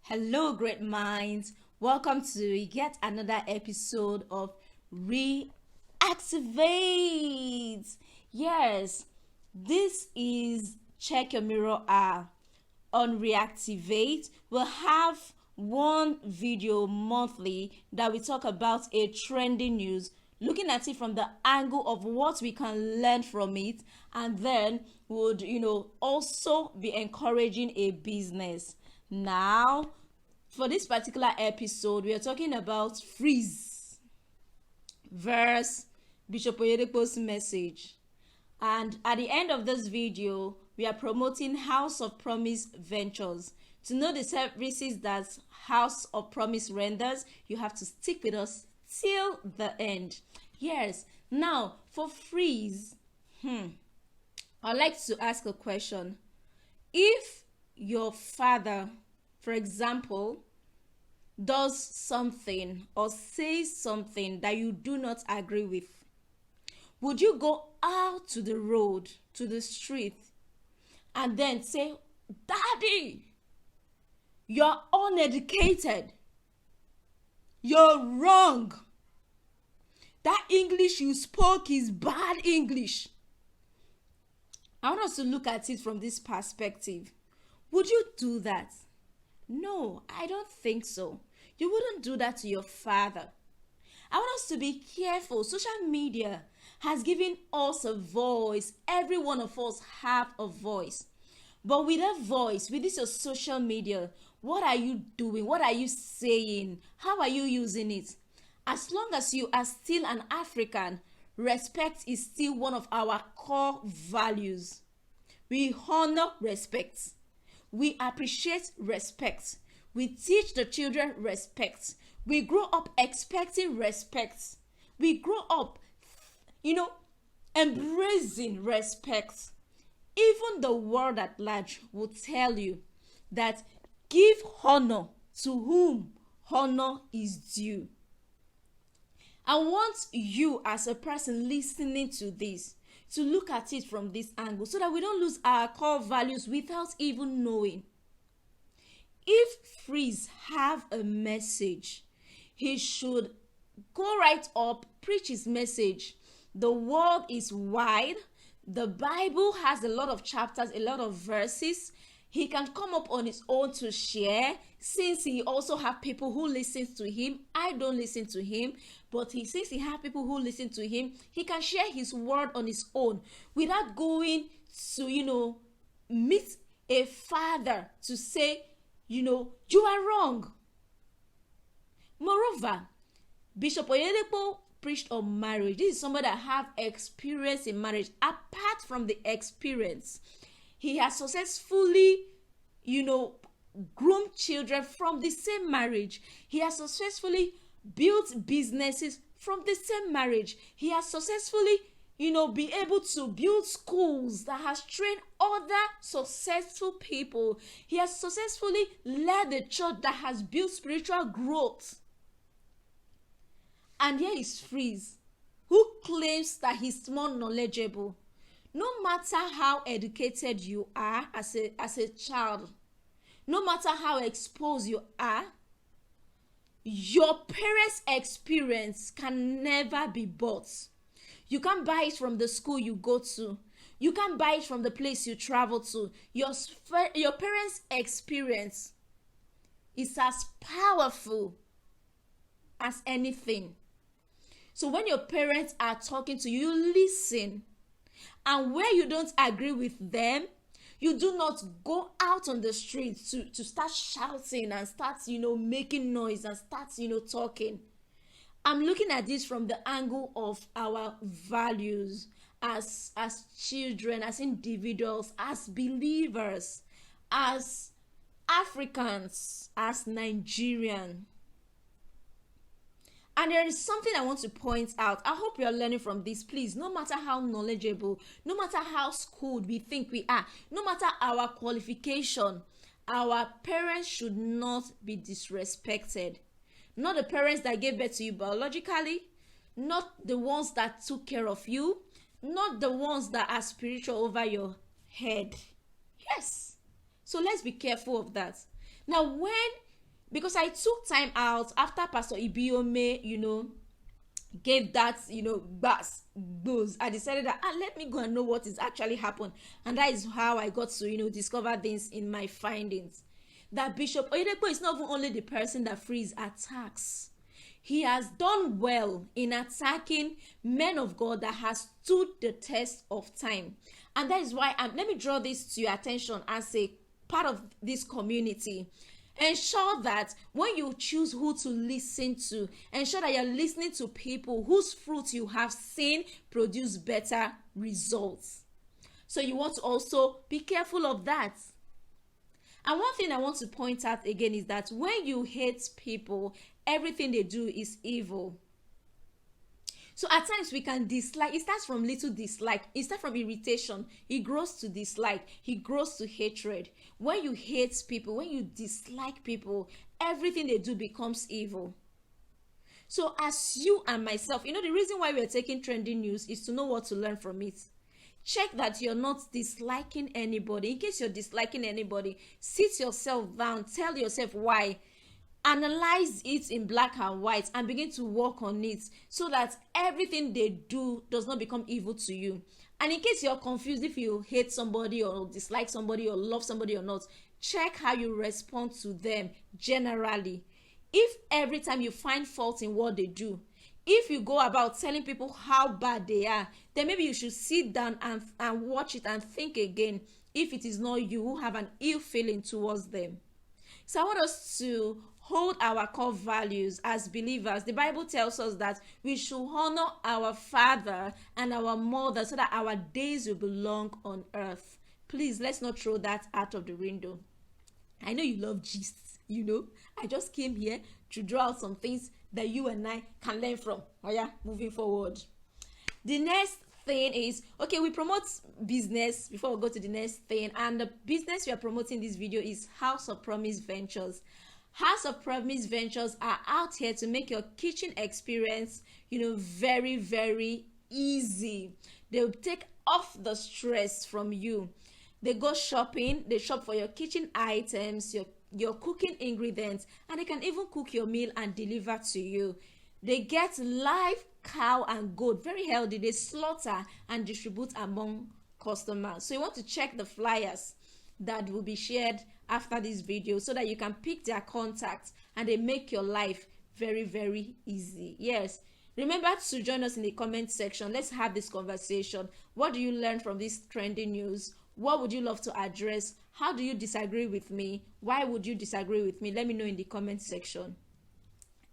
Hello, great minds. Welcome to yet another episode of Reactivate. Yes, this is Check Your Mirror R. On Reactivate, we'll have one video monthly that we talk about a trending news, looking at it from the angle of what we can learn from it, and then would also be encouraging a business. Now, for this particular episode, we are talking about freeze verse Bishop Oyedepo's message. And at the end of this video, we are promoting House of Promise Ventures. To know the services that House of Promise renders, you have to stick with us till the end. Yes, now for freeze, I'd like to ask a question. If your father, for example, does something or says something that you do not agree with, would you go out to the road, to the street, and then say, "Daddy, you're uneducated. You're wrong. That English you spoke is bad English"? I want us to look at it from this perspective. Would you do that? No, I don't think so. You wouldn't do that to your father. I want us to be careful. Social media has given us a voice. Every one of us have a voice. But with a voice, with this your social media, what are you doing? What are you saying? How are you using it? As long as you are still an African, respect is still one of our core values. We honor respect. We appreciate respect. We teach the children respect. We grow up expecting respect. We grow up, embracing respect. Even the world at large will tell you that give honor to whom honor is due. I want you as a person listening to this to look at it from this angle so that we don't lose our core values without even knowing. If Freeze have a message, he should go right up, preach his message. The world is wide. The Bible has a lot of chapters, a lot of verses. He can come up on his own to share, since he also have people who listen to him. I don't listen to him, but since he have people who listen to him, he can share his word on his own without going to, meet a father to say, you are wrong. Moreover, Bishop Oyedepo preached on marriage. This is somebody that have experience in marriage. Apart from the experience, he has successfully, groomed children from the same marriage. He has successfully built businesses from the same marriage. He has successfully, be able to build schools that has trained other successful people. He has successfully led a church that has built spiritual growth. And here is Freeze, who claims that he's more knowledgeable. No matter how educated you are as a child, no matter how exposed you are, your parents' experience can never be bought. You can't buy it from the school you go to. You can't buy it from the place you travel to. Your parents' experience is as powerful as anything. So when your parents are talking to you, you listen. And where you don't agree with them, you do not go out on the street to start shouting and start, making noise and start, talking. I'm looking at this from the angle of our values as children, as individuals, as believers, as Africans, as Nigerians. And there is something I want to point out. I hope you're learning from this. Please, no matter how knowledgeable, no matter how schooled we think we are, no matter our qualification, our parents should not be disrespected. Not the parents that gave birth to you biologically, not the ones that took care of you, not the ones that are spiritual over your head. Yes. So let's be careful of that. Now, when because I took time out after Pastor Ibiome, gave that, buzz. I decided that let me go and know what is actually happened. And that is how I got to, discover things in my findings. That Bishop Oyedepo is not even only the person that frees attacks. He has done well in attacking men of God that has stood the test of time. And that is why, let me draw this to your attention as a part of this community. Ensure that when you choose who to listen to, ensure that you're listening to people whose fruit you have seen produce better results. So you want to also be careful of that. And one thing I want to point out again is that when you hate people, everything they do is evil. So at times we can dislike. It starts from little dislike. It starts from irritation. It grows to dislike. It grows to hatred. When you hate people, when you dislike people, everything they do becomes evil. So as you and myself, the reason why we are taking trending news is to know what to learn from it. Check that you're not disliking anybody. In case you're disliking anybody, sit yourself down. Tell yourself why. Analyze it in black and white and begin to work on it so that everything they do does not become evil to you. And in case you're confused if you hate somebody or dislike somebody or love somebody or not, check how you respond to them generally. If every time you find fault in what they do, if you go about telling people how bad they are, then maybe you should sit down and watch it and think again if it is not you who have an ill feeling towards them. So I want us to hold our core values as believers. The Bible tells us that we should honor our father and our mother so that our days will be long on earth. Please, let's not throw that out of the window. I know you love gists, I just came here to draw out some things that you and I can learn from. Oh yeah, moving forward. The next thing is, okay, we promote business before we go to the next thing, and the business we are promoting this video is House of Promise Ventures. House of Promise Ventures are out here to make your kitchen experience, very, very easy. They'll take off the stress from you. They go shopping, they shop for your kitchen items, your cooking ingredients, and they can even cook your meal and deliver to you. They get live cow and goat, very healthy. They slaughter and distribute among customers. So you want to check the flyers that will be shared after this video so that you can pick their contacts and they make your life very, very easy. Yes, remember to join us in the comment section. Let's have this conversation. What do you learn from this trending news? What would you love to address? How do you disagree with me? Why would you disagree with me? Let me know in the comment section.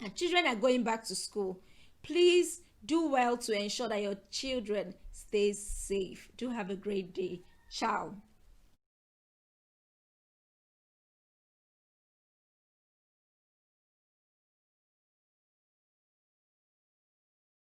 And children are going back to school. Please do well to ensure that your children stay safe. Do have a great day. Ciao.